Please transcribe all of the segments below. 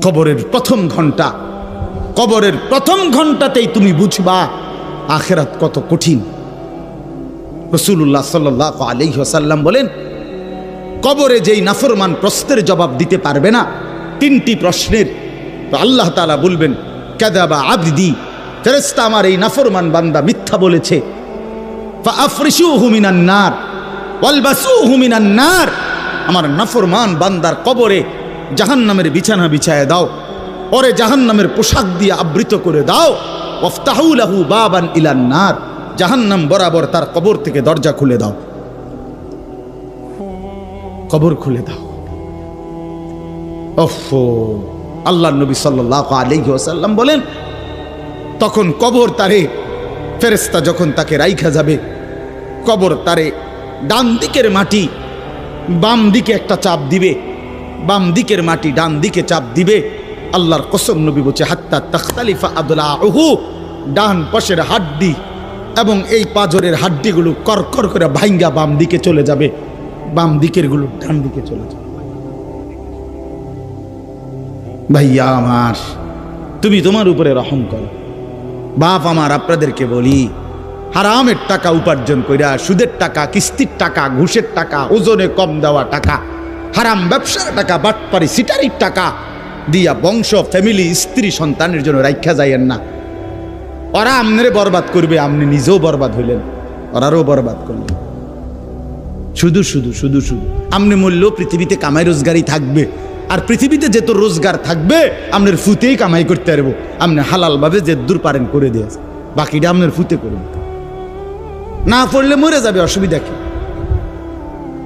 কবরের প্রথম ঘন্টা, কবরের প্রথম ঘন্টাতেই তুমি বুঝবা আখিরাত কত কঠিন। রাসূলুল্লাহ সাল্লাল্লাহু আলাইহি ওয়াসাল্লাম বলেন, কবরে যেই নাফরমান প্রশ্নের জবাব দিতে পারবে না, তিনটি প্রশ্নের, তো আল্লাহ তাআলা বলবেন কাযাবা আবদি, ফেরেশতা আমার এই নাফরমান বান্দা মিথ্যা বলেছে। ফাআফরিশুহু মিনান নার ওয়ালবাসুহু মিনান নার, আমার নাফরমান বান্দার কবরে জাহান্নামের বিছানা বিছায় দাও, ওরে জাহান্নামের পোশাক দিয়ে আবৃত করে দাও। ওয়াফতাহু লাহু বাবান ইলান নার, জাহান্নাম বরাবর তার কবর থেকে দরজা খুলে দাও, কবর খুলে দাও। ওফো, আল্লাহর নবী সাল্লাল্লাহু আলাইহি ওয়াসাল্লাম বলেন, তখন কবর তারে, ফেরেশতা যখন তাকে রাইখা যাবে, কবর তারে ডান দিকের মাটি বাম দিকে একটা চাপ দিবে, বাম দিকের মাটি ডান দিকে চাপ দিবে। আল্লাহর কসম, নবী বলছে হাত্তা তাখতালিফা আদলাউহু, ডান পাশের হাড্ডি এবং এই পাজরের হাড্ডিগুলো করকর করে ভাঙ্গা বাম দিকে চলে যাবে, বাম দিকের গুলো ডান দিকে চলে যাবে। ভাইয়া আমার, তুমি তোমার উপরে রহম করো। বাপ আমার, আপনাদেরকে বলি, হারামের টাকা উপার্জন কইরা, সুদের টাকা, কিস্তির টাকা, ঘুষের টাকা, ওজনে কম দেওয়া টাকা, হারাম ব্যবসার টাকা, বাটপারি সিটারির টাকা দিয়া বংশ, ফ্যামিলি, স্ত্রী, সন্তানের জন্য রাইখা যাইয়েন না। ওরা আমনে বরবাদ করবে, আপনি নিজেও বরবাদ হইলেন, ওরারও বরবাদ করলেন। শুধু শুধু শুধু শুধু আপনি মূল্য পৃথিবীতে কামাই রোজগারই থাকবে, আর পৃথিবীতে যে তো রোজগার থাকবে আপনার ফুতেই কামাই করতে পারবো। আপনি হালালভাবে যে দূর পারেন করে দিয়েছে, বাকিটা আপনার ফুতে করবেন। না পড়লে মরে যাবে, অসুবিধা কি?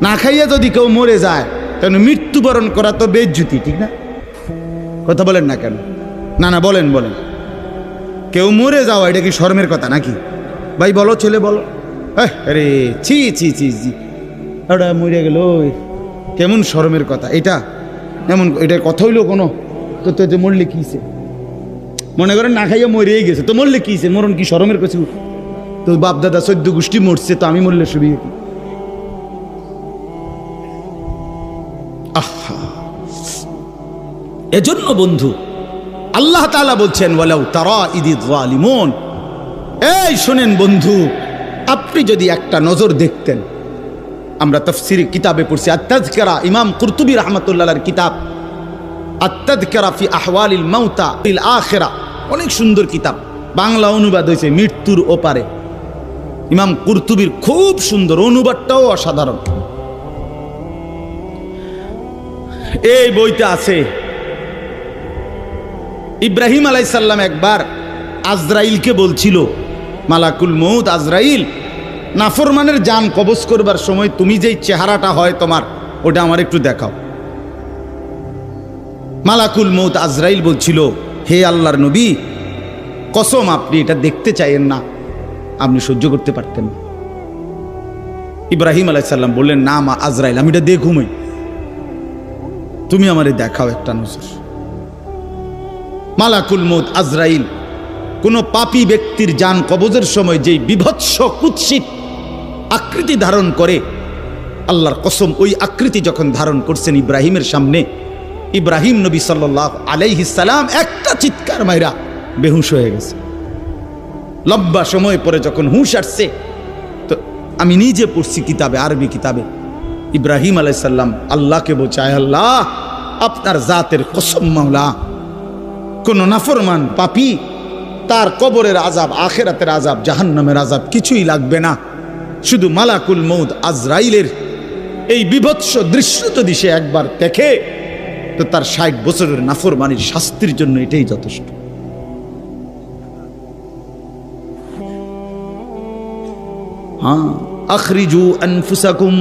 না খাইয়া যদি কেউ মরে যায়, তাহলে মৃত্যুবরণ করা তো বেজ্জুতি, ঠিক না? কথা বলেন না কেন? না না, বলেন বলেন। কেউ মরে যাওয়া এটা কি শরমের কথা নাকি? ভাই বলো, ছেলে বলো। আরে ছি ছি ছি ছি, ওটা মরে গেল, কেমন শরমের কথা এটা? এমন এটার কথা হইলো কোনো? তো যে মরলে কিছে, মনে করেন না খাইয়া মরেই গেছে, তো মরলে কিছে, মরণ কি শরমের কিছু? তো বাপ দাদা 14 গোষ্ঠী মরছে, তো আমি মরলে সুবিধা কি? আহা, এজন্য বন্ধু আল্লাহ তাআলা বলছেন ওয়ালাউ তারা ইদিয যালিমুন, এই শুনেন বন্ধু, আপনি যদি একটা নজর দেখতেন, আমরা তাফসীর কিতাবে পড়ছি আত-তাযকিরা, ইমাম কুরতুবী রাহমাতুল্লাহর কিতাব আত-তাযকিরা ফি আহওয়ালিল মাউতা ফিল আখিরা, অনেক সুন্দর কিতাব, বাংলা অনুবাদ হয়েছে মৃত্যুর ওপারে। ইমাম কুরতুবীর খুব সুন্দর, অনুবাদটাও অসাধারণ। এই বইতে আছে ইব্রাহিম আলাইহিস সালাম একবার আজরাইলকে বলছিল, মালাকুল মউত আজরাইল, নাফরমানের জান কবজ করবার সময় তুমি যেই চেহারাটা হয় তোমার, ওটা আমার একটু দেখাও। মালাকুল মউত আজরাইল বলছিল, হে আল্লাহর নবী, কসম আপনি এটা দেখতে চাইেন না, আপনি সহ্য করতে পারতেন না। ইব্রাহিম আলাইহিস সালাম বললেন, না মা আজরাইল, আমি এটা দেখুমই, তুমি আমারে দেখাও একটা নজর। মালাকুল মউত আজরাইল কোনো পাপী ব্যক্তির জান কবজের সময় যেই বিভৎস কুৎসিত আকৃতি ধারণ করে, আল্লাহর কসম ওই আকৃতি যখন ধারণ করছেন ইব্রাহিমের সামনে, ইব্রাহিম নবী সাল্লাল্লাহু আলাইহিস সালাম একটা চিৎকার মাইরা বেহুশ হয়ে গেছে। লম্বা সময় পরে যখন হুঁশ আসছে, তো আমি নিজে পড়ছি কিতাবে, আরবি কিতাবে, ইব্রাহিম আলাইহিস সালাম আল্লাহকে বলছে, আয় আল্লাহ, আপনার জাতের কসম মাওলা, কোন নাফরমান পাপী তার কবরের আযাব, আখিরাতের আযাব, জাহান্নামের আযাব কিছুই লাগবে না, শুধু মালাকুল মউত আজরাইলের এই বিভৎস দৃশ্য যদি সে একবার দেখে, তো তার 60 বছরের নাফরমানির শাস্তির জন্য এটাই যথেষ্ট। হ্যাঁ, আখরিজু আনফুসাকুম,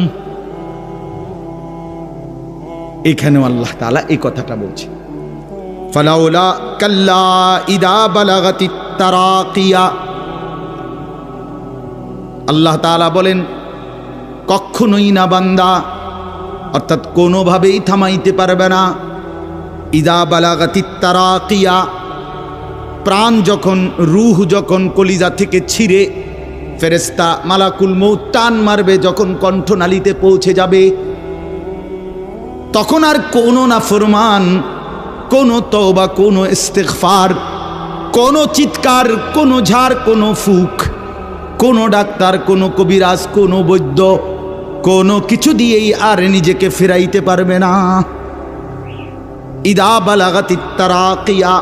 এখানেও আল্লাহ তাআলা এই কথাটা বলছে, ফালাউলা কাল্লা ইদা বালাগাতিত তারাকিয়া। আল্লাহ তাআলা বলেন, কখনোই না বান্দা, অর্থাৎ কোনোভাবেই থামাইতে পারবে না, ইদা বালাগাতিত তারাকিয়া, প্রাণ যখন, রূহ যখন কলিজা থেকে ছিঁড়ে ফেরেশতা মালাকুল মউত টান মারবে, যখন কণ্ঠনালীতে পৌঁছে যাবে, তখন আর কোনো নাফরমান কোনো তওবা, কোনো ইস্তিগফার, কোনো চিৎকার, কোনো ঝাড়, কোনো ফুক, কোনো ডাক্তার, কোনো কবিরাজ, কোনো বৈদ্য, কোনো কিছু দিয়েই আর নিজেকে ফেরাইতে পারবে না। ইদা বালাগাতিত তারাকিয়া,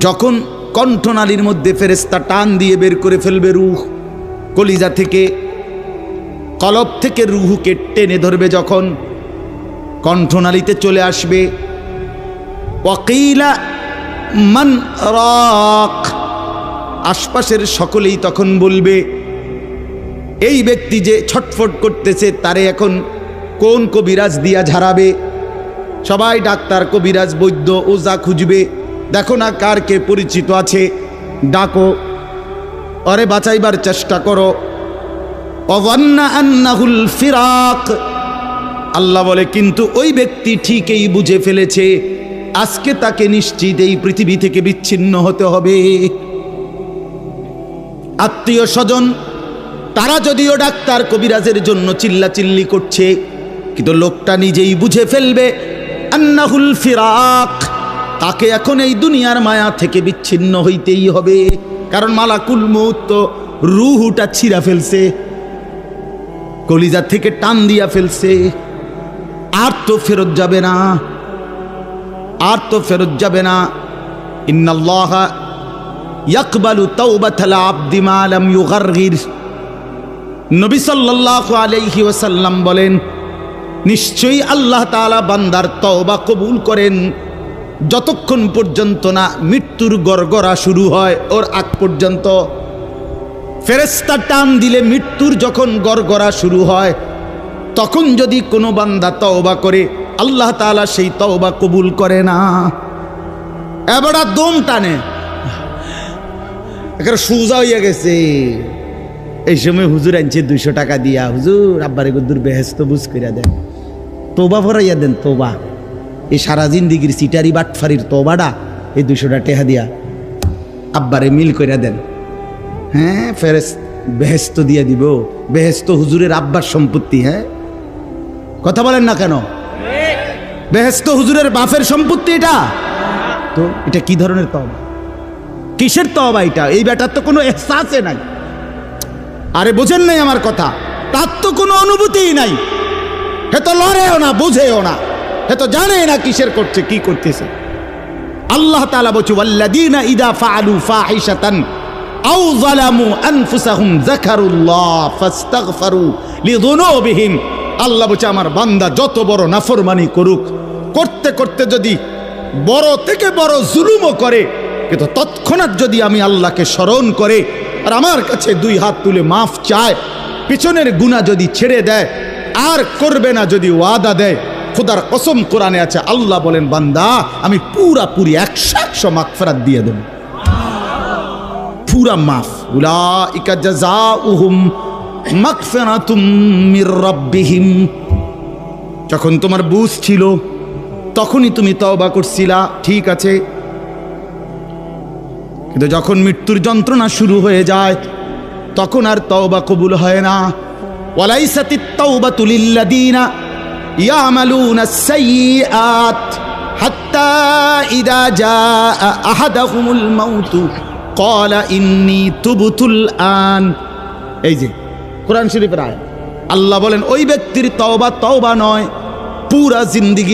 যখন কণ্ঠনালীর মধ্যে ফেরেশতা টান দিয়ে বের করে ফেলবে রূহ, কলিজা থেকে, কলব থেকে রূহকে টেনে ধরবে, যখন কণ্ঠনালীতে চলে আসবে, ওয়াকিলা মান রাক, আশপাশের সকলেই তখন বলবে এই ব্যক্তি যে ছটফট করতেছে তারে এখন কোন কবিরাজ দিয়া ঝাড়াবে। সবাই ডাক্তার, কবিরাজ, বৈদ্য, ওজা খুঁজবে, দেখো না কার কে পরিচিত আছে, ডাকো, আরে বাঁচাইবার চেষ্টা করো। ওয়ান্না আন্নাহুল ফিরাক, আল্লাহ বলে কিন্তু ওই ব্যক্তি ঠিকই বুঝে ফেলেছে আজকে তাকে নিশ্চিত এই পৃথিবী থেকে বিচ্ছিন্ন হতে হবে। আত্মীয় স্বজন তারা যদিও ডাক্তার কবিরাজের জন্য চিল্লাচিল্লি করছে, কিন্তু লোকটা নিজেই বুঝে ফেলবে আন্নাহুল ফিরাক, তাকে এখন এই দুনিয়ার মায়া থেকে বিচ্ছিন্ন হইতেই হবে। কারণ মালাকুল মউত তো রূহটা ছিঁড়া ফেলছে, কলিজা থেকে টান দিয়া ফেলছে, আর তো ফেরত যাবে না, আর তো ফেরত যাবে না। ইন্নাল্লাহা ইয়াকবালু তাওবাতাল আবদি মা লাম ইউগারগির, নবী সাল্লাল্লাহু আলাইহি ওয়াসাল্লাম বলেন নিশ্চয়ই আল্লাহ তাআলা বান্দার তওবা কবুল করেন যতক্ষণ পর্যন্ত না মৃত্যুর গড়গড়া শুরু হয়, ওর আগ পর্যন্ত। ফেরেশতা টান দিলে মৃত্যুর যখন গড়গড়া শুরু হয় তখন যদি কোনো বান্দা তওবা করে আল্লাহ তাআলা সেই তওবা কবুল করে না। এবার দম টানে, একেবারে সোজা হইয়া গেছে। এই সময় হুজুর আনছে 200 টাকা দিয়া, হুজুর আব্বারে গুদ্দুর বেহেস্ত বুঝ করিয়া দেন, তোবা ভরাইয়া দেন, তোবা। এই সারা জিন্দিগির সিটারি বাটফারির তোবাটা এই 200 টাকা দিয়া আব্বারে মিল করিয়া দেন। হ্যাঁ, ফেরেস বেহেস্ত দিয়া দিব। বেহেস্ত হুজুরের আব্বার সম্পত্তি। হ্যাঁ, কথা বলেন না কেন? বেহেস্ত হুজুরের বাপের সম্পত্তি এটা। তো এটা কি ধরনের তওবা, কিসের তওবা এটা? এই বেটার তো কোনো এহসাসে নাই। আরে বোঝেন নাই আমার কথা? তার তো কোনো অনুভূতিই নাই, হে তো লড়েও না, বুঝেও না, হে তো জানে না কিসের করছে, কি করতেছে। আল্লাহ তাআলা বলছে ওয়াল্লাযীনা ইযা ফাআলু ফাহিশাতান আও যালামু আনফুসাহুম যাকারুল্লাহ ফাস্তাগফারু লিযুনুবিহিম। আল্লাহ বলছে আমার বান্দা যত বড় নাফরমানি করুক, করতে করতে যদি বড় থেকে বড় জুলুমও করে, কিন্তু তৎক্ষণাৎ যদি আমি আল্লাহকে স্মরণ করে আর আমার কাছে 2 হাত তুলে মাফ চায়, পিছনের গুনাহ যদি ছেড়ে দেয় আর করবে না যদি ওয়াদা দেয়, খোদার কসম কোরআনে আছে, আল্লাহ বলেন বান্দা আমি পুরাপুরি 100% মাগফিরাত দিয়ে দেব, পুরা মাফ। উলাইকা জাযাউহুম মাগফিরাতুম মির রাব্বিহিম। যখন তোমার বুঝ ছিল তখনই তুমি তওবা করছিলা, ঠিক আছে, কিন্তু যখন মৃত্যুর যন্ত্রণা শুরু হয়ে যায় তখন আর তওবা কবুল হয় না। ওয়ালাইসাতিত তাওবাতু লিল্লাযীনা ইয়ামালুনাস সাইয়্যাত হাত্তা ইযা জাআ আহাদাহুমুল মাউতু ক্বালা ইন্নী তুবতুল আন। এই যে কোরআন শরীফের আয়াত, আল্লাহ বলেন ওই ব্যক্তির তওবা তওবা নয়, পুরা জিন্দেগি